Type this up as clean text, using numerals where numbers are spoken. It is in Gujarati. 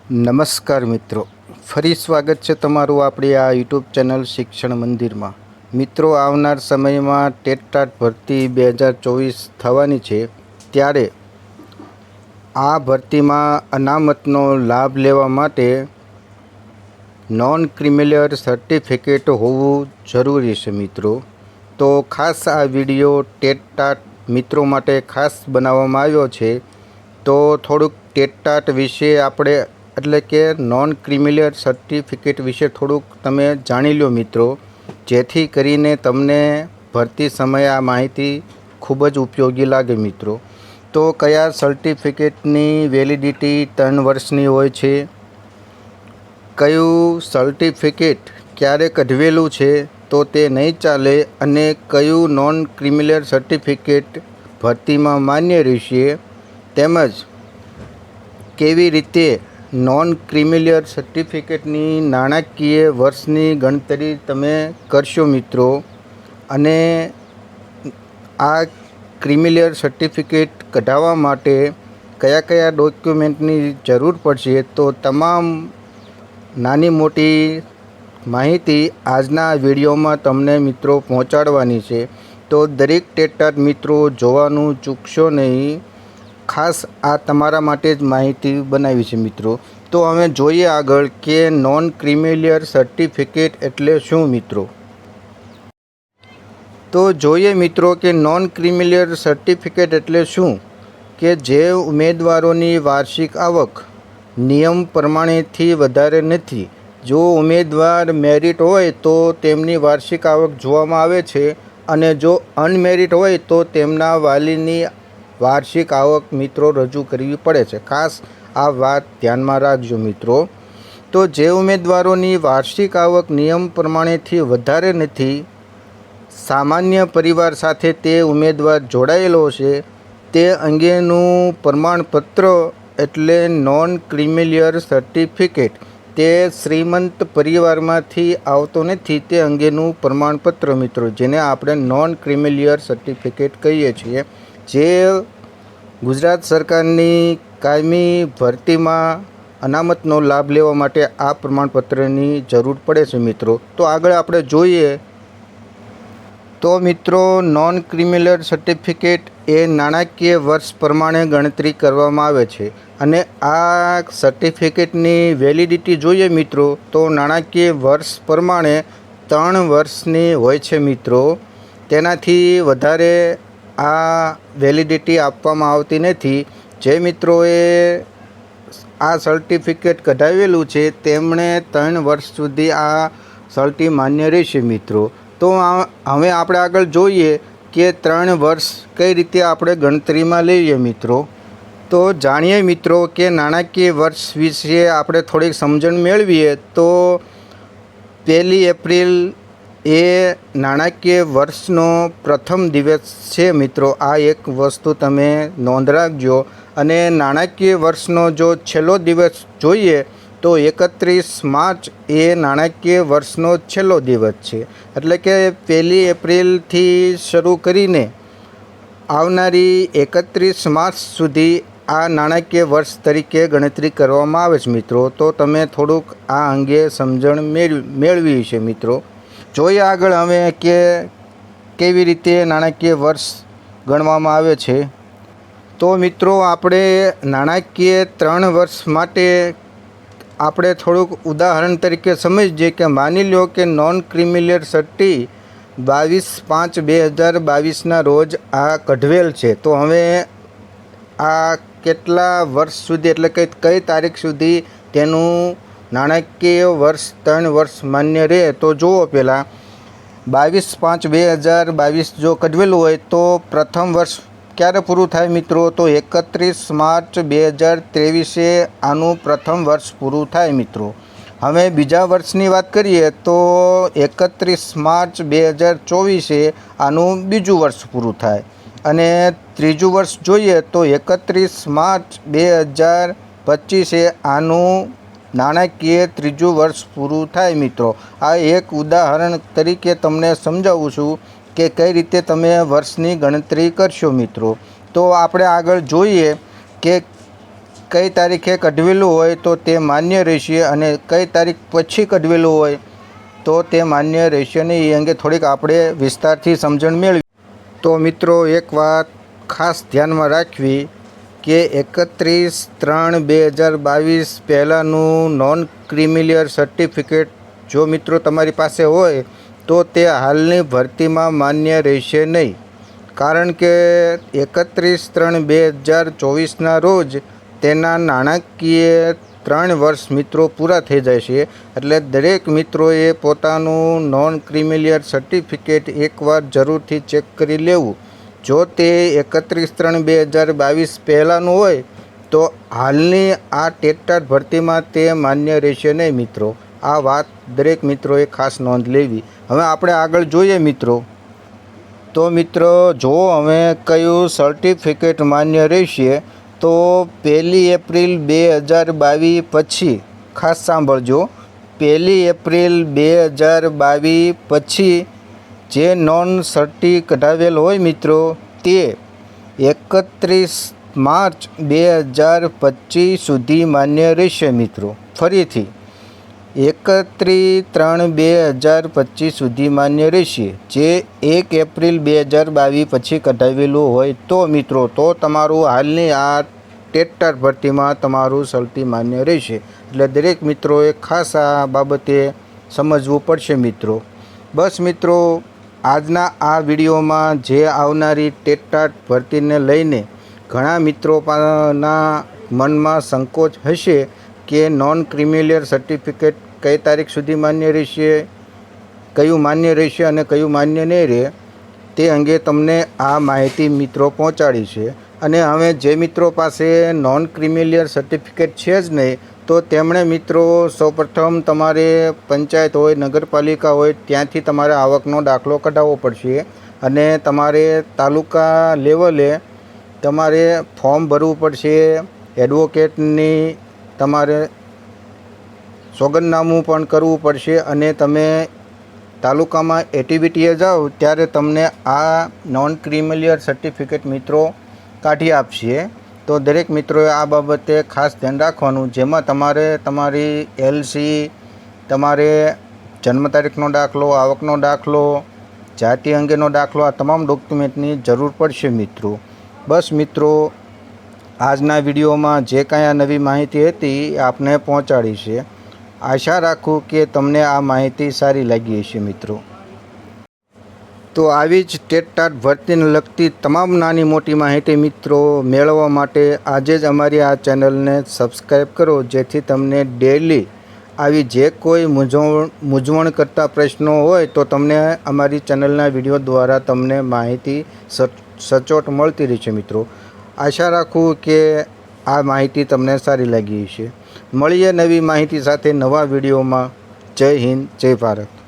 નમસ્કાર મિત્રો, ફરી સ્વાગત છે તમારું આપણી આ યુટ્યુબ ચેનલ શિક્ષણ મંદિરમાં। મિત્રો, આવનાર સમયમાં ટેટ ભરતી 2024 થવાની છે, ત્યારે આ ભરતીમાં અનામતનો લાભ લેવા માટે નોન ક્રિમિનલ સર્ટિફિકેટ હોવું જરૂરી છે મિત્રો। તો ખાસ આ વિડીયો ટેટ મિત્રો માટે ખાસ બનાવવામાં આવ્યો છે। તો થોડુંક ટેટ વિશે આપણે એટલે કે નોન ક્રિમિનલ સર્ટિફિકેટ વિશે થોડુંક તમે જાણી લો મિત્રો, જેથી કરીને તમને ભરતી સમયે આ માહિતી ખૂબ જ ઉપયોગી લાગે મિત્રો। તો કયા સર્ટિફિકેટની વેલિડિટી 3 વર્ષની હોય છે, કયું સર્ટિફિકેટ ક્યારે કઢવેલું છે તો તે નહીં ચાલે, અને કયું નોન ક્રિમિનલ સર્ટિફિકેટ ભરતીમાં માન્ય રહેશે, તેમજ કેવી રીતે નોન ક્રિમિનલ સર્ટિફિકેટની નાણાકીય વર્ષની ગણતરી તમે કરશો મિત્રો, અને આ ક્રિમિનલ સર્ટિફિકેટ કઢાવવા માટે કયા કયા ડોક્યુમેન્ટની જરૂર પડશે, તો તમામ નાની મોટી માહિતી આજના વિડીયોમાં તમને મિત્રો પહોંચાડવાની છે। તો દરેક ટેટ મિત્રો જોવાનું ચૂકશો નહીં, ખાસ આ તમારા માટે જ માહિતી બનાવી છે મિત્રો। તો હવે જોઈએ આગળ કે નોન ક્રિમિનલ સર્ટિફિકેટ એટલે શું મિત્રો। તો જોઈએ મિત્રો કે નોન ક્રિમિનલ સર્ટિફિકેટ એટલે શું, કે જે ઉમેદવારોની વાર્ષિક આવક નિયમ પ્રમાણેથી વધારે નથી। જો ઉમેદવાર મેરિટ હોય તો તેમની વાર્ષિક આવક જોવામાં આવે છે, અને જો અનમેરિટ હોય તો તેમના વાલીની વાર્ષિક આવક મિત્રો રજૂ કરવી પડે છે। ખાસ આ વાત ધ્યાનમાં રાખજો મિત્રો। તો જે ઉમેદવારોની વાર્ષિક આવક નિયમ પ્રમાણેથી વધારે નથી, સામાન્ય પરિવાર સાથે તે ઉમેદવાર જોડાયેલો છે, તે અંગેનું પ્રમાણપત્ર એટલે નોન ક્રિમિનલ સર્ટિફિકેટ, તે શ્રીમંત પરિવારમાંથી આવતો નથી તે અંગેનું પ્રમાણપત્ર મિત્રો, જેને આપણે નોન ક્રિમિનલ સર્ટિફિકેટ કહીએ છીએ, જે ગુજરાત સરકારની કાયમી ભરતીમાં અનામતનો લાભ લેવા માટે આ પ્રમાણપત્રની જરૂર પડે છે મિત્રો। તો આગળ આપણે જોઈએ તો મિત્રો, નોન ક્રિમિનલ સર્ટિફિકેટ એ નાણાકીય વર્ષ પ્રમાણે ગણતરી કરવામાં આવે છે, અને આ સર્ટિફિકેટની વેલિડિટી જોઈએ મિત્રો તો નાણાકીય વર્ષ પ્રમાણે 3 વર્ષની હોય છે મિત્રો। તેનાથી વધારે આ વેલિડિટી આપવામાં આવતી નથી। જે મિત્રોએ આ સર્ટિફિકેટ કઢાવેલું છે તેમણે 3 વર્ષ સુધી આ સર્ટિ માન્ય રહેશે મિત્રો। તો હવે આપણે આગળ જોઈએ કે 3 વર્ષ કઈ રીતે આપણે ગણતરીમાં લઈએ મિત્રો। તો જાણીએ મિત્રો કે નાણાકીય વર્ષ વિશે આપણે થોડીક સમજણ મેળવીએ તો 1 એપ્રિલ એ નાણાકીય વર્ષનો પ્રથમ દિવસ છે મિત્રો। આ એક વસ્તુ તમે નોંધ રાખજો। અને નાણાકીય વર્ષનો જો છેલ્લો દિવસ જોઈએ તો 31 માર્ચ એ નાણાકીય વર્ષનો છેલ્લો દિવસ છે, એટલે કે 1 એપ્રિલથી શરૂ કરીને આવનારી 31 માર્ચ સુધી આ નાણાકીય વર્ષ તરીકે ગણતરી કરવામાં આવે છે મિત્રો। તો તમે થોડુંક આ અંગે સમજણ મેળવી છે મિત્રો। જોઈએ આગળ હવે કે કેવી રીતે નાણાકીય વર્ષ ગણવામાં આવે છે। તો મિત્રો, આપણે નાણાકીય 3 વર્ષ માટે આપણે થોડુંક ઉદાહરણ તરીકે સમજીએ કે માની લો કે નોન ક્રિમિનલ સર્ટિ 22/5/2022ના રોજ આ કઢવેલ છે। તો હવે આ કેટલા વર્ષ સુધી એટલે કે કઈ તારીખ સુધી તેનું નાણાકીય વર્ષ 3 વર્ષ માન્ય રહે, તો જુઓ પહેલાં 22/5/2022 જો કઢવેલું હોય તો પ્રથમ વર્ષ ક્યારે પૂરું થાય મિત્રો, તો 31 માર્ચ 2023 આનું પ્રથમ વર્ષ પૂરું થાય મિત્રો। હવે બીજા વર્ષની વાત કરીએ તો 31 માર્ચ 2024 આનું બીજું વર્ષ પૂરું થાય, અને ત્રીજું વર્ષ જોઈએ તો 31 માર્ચ 2025 આનું નાણાકીય ત્રીજું વર્ષ પૂરું થાય મિત્રો। આ એક ઉદાહરણ તરીકે તમને સમજાવું છું કે કઈ રીતે તમે વર્ષની ગણતરી કરશો મિત્રો। તો આપણે આગળ જોઈએ કે કઈ તારીખે કઢવેલું હોય તો તે માન્ય રહેશે અને કઈ તારીખ પછી કઢવેલું હોય તો તે માન્ય રહેશે નહીં, એ અંગે થોડીક આપણે વિસ્તારથી સમજણ મેળવી. તો મિત્રો એક વાત ખાસ ધ્યાનમાં રાખવી કે 31/3/2022 પહેલાંનું નોન ક્રિમિલિયર સર્ટિફિકેટ જો મિત્રો તમારી પાસે હોય તો તે હાલની ભરતીમાં માન્ય રહેશે નહીં. કારણ કે 31/3/2024ના રોજ તેના નાણાકીય 3 વર્ષ મિત્રો પૂરા થઈ જાય છે. એટલે દરેક મિત્રોએ પોતાનું નોન ક્રિમિલિયર સર્ટિફિકેટ એકવાર જરૂરથી ચેક કરી લેવું. જો તે 31/3/2022 પહેલાંનું હોય તો હાલની આ ટેટ ભરતીમાં તે માન્ય રહેશે નહીં મિત્રો. આ વાત દરેક મિત્રોએ ખાસ નોંધ લેવી. હવે આપણે આગળ જોઈએ મિત્રો. તો મિત્રો જો હવે કયું સર્ટિફિકેટ માન્ય રહેશે તો 1 એપ્રિલ 2022 પછી, ખાસ સાંભળજો, 1 એપ્રિલ 2022 પછી જે નોન સર્ટી કઢાવેલ હોય મિત્રો તે 31 માર્ચ 2025 સુધી માન્ય રહેશે મિત્રો. ફરીથી 31/3/2025 સુધી માન્ય રહેશે. જે 1 એપ્રિલ 2022 પછી કઢાવેલું હોય તો મિત્રો તો તમારું હાલની આ ટેટ ભરતીમાં તમારું સર્ટી માન્ય રહેશે. એટલે દરેક મિત્રોએ ખાસ આ બાબતે સમજવું પડશે મિત્રો. બસ મિત્રો, આજના આ વિડીયોમાં જે આવનારી ટેટ ભરતીને લઈને ઘણા મિત્રોના મનમાં સંકોચ હશે કે નોન ક્રિમિલિયર સર્ટિફિકેટ કઈ તારીખ સુધી માન્ય રહેશે, કયું માન્ય રહેશે અને કયું માન્ય નહીં રહે, તે અંગે તમને આ માહિતી મિત્રો પહોંચાડી છે. અને હવે જે મિત્રો પાસે નોન ક્રિમિલિયર સર્ટિફિકેટ છે જ નહીં તો તેમણે મિત્રો સૌપ્રથમ તમારે પંચાયત હોય, નગરપાલિકા હોય ત્યાંથી તમારે આવકનો દાખલો કઢાવવો પડશે. અને તમારે તાલુકા લેવલે તમારે ફોર્મ ભરવું પડશે. એડવોકેટની તમારે સોગંદનામું પણ કરવું પડશે. અને તમે તાલુકામાં એટીવીટીએ જાઓ ત્યારે તમને આ નોન ક્રિમિલિયર સર્ટિફિકેટ મિત્રો કાઢી આપશે. તો દરેક મિત્રોએ આ બાબતે ખાસ ધ્યાન રાખવાનું. જેમાં તમારે તમારી એલસી, તમારે જન્મ તારીખનો દાખલો, આવકનો દાખલો, જાતિ અંગેનો દાખલો, આ તમામ ડોક્યુમેન્ટની જરૂર પડશે મિત્રો. બસ મિત્રો, આજના વિડીયોમાં જે કાંઈ આ નવી માહિતી હતી એ આપને પહોંચાડી છે. આશા રાખું કે તમને આ માહિતી સારી લાગી હશે મિત્રો. તો આવી જ ટેટ ભરતીને લગતી તમામ નાની મોટી માહિતી મિત્રો મેળવવા માટે આજે જ અમારી આ ચેનલને સબસ્ક્રાઈબ કરો, જેથી તમને ડેઈલી આવી જે કોઈ મૂંઝવણ કરતા પ્રશ્નો હોય તો તમને અમારી ચેનલના વિડીયો દ્વારા તમને માહિતી સચોટ મળતી રહેશે મિત્રો. આશા રાખું કે આ માહિતી તમને સારી લાગી હશે. મળીએ નવી માહિતી સાથે નવા વિડીયોમાં. જય હિન્દ, જય ભારત.